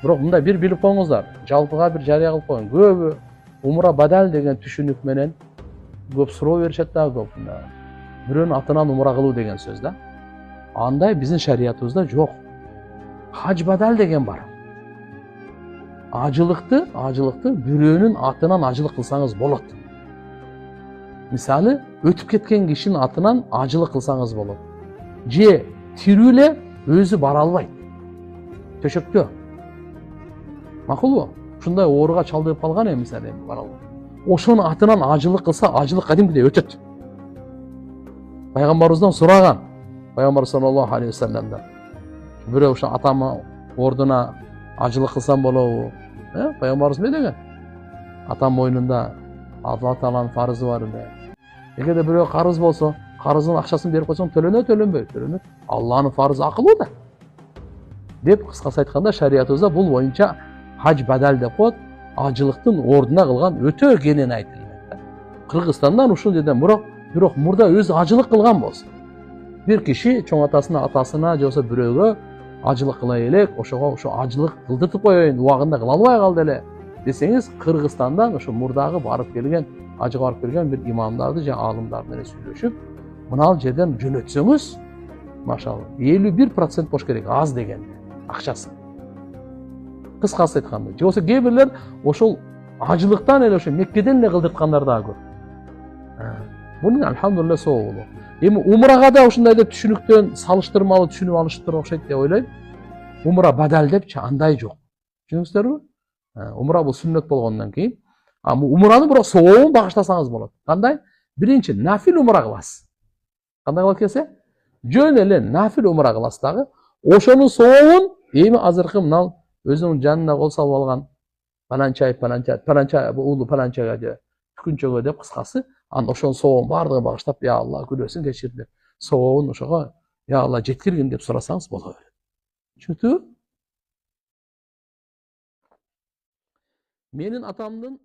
Бирок мындай бир билип коюңуздар, жалпыга бир жарыя кылып коюн. Көбү умра бадал деген түшүнүк менен көп суроо беришет да, көп. Бирөөнүн атынан умра кылуу деген сөз да. Андай биздин шариятыбызда жок. Хаж бадал деген бар. Ажылыкты бирөөнүн атынан ажылык кылсаңыз болот. Мисалы, өтүп кеткен кишинин атынан ажылык кылсаңыз болот. Же тирүү эле өзү бара албайт. Төшөктө. Макулбу? Ушундай ооруга чалдыгып калган мисалы бара албайт. Ошонун атынан ажылык кылса, ажылык кадимкидей өтөт. Пайгамбарыбыздан сураган. Пайгамбар саллаллаху алейхи вассаламдан. Бирөө ошо атамы ордуна ажылык кылсам болобу? Пайгамбарыбыз эмне деген? Атам мойнунда Алла Тааланын фарызы бар эле. Эгерде бирөө карыз болсо, карыздын акчасын берип койсоң, төлөнөт. Алланын фарызы акылуу да. Деп кыскасы айтканда шариятыбызда бул боюнча хаж бадал деп коет, ажылыктын ордуна кылган өтө кенен айтылат. Кыргызстандан ушул жерден бирок мурда өзү ажылык кылган болсо, бир киши чоң атасына же болбосо бирөөгө ажылык кыла элек, ошого ажылык кылдыртып коеюн, убагында кыла албай калды эле десеңиз, Кыргызстандан ошо мурдагы барып келген, ажыга барып келген бир имамдарды же аалымдар менен сүйлөшүп, мына жерден жөнөтсөңүз, машалла, 51% болуш керек, аз дегенде акчасы. Кыскасы айтканда, же болбосо кээ бирлер ошол ажылыктан эле ошо Меккеден эле кылдырткандар да көп. Бунун алхамдулилlah соо болот. Эми умрага да ушундай деп түшүнүктөн салыштырмалуу түшүнүп алыштыр окшойт деп ойлойм. Умра бадал депчи андай жок. Түшүнүңүздөрбү? Умра бул сүннөт болгондон кийин, умраны бирок сообун багыштасаңыз болот. Кандай? Биринчи нафил умра кыласыз. Кандай кылат келсе? Жөн эле нафил умра кыласыз дагы. Ошонун сообун эми азыркы мына өзүнүн жанына кол салып алган паланча уулу паланчага же күнчөгө деп кыскасы, анан ошонун сообун баардыгын багыштап, я Алла күнөөсүн кечир деп, сообун ошого я Алла жеткиргин деп сурасаңыз боло берет. Түшүнүктүбү? Менин атамдын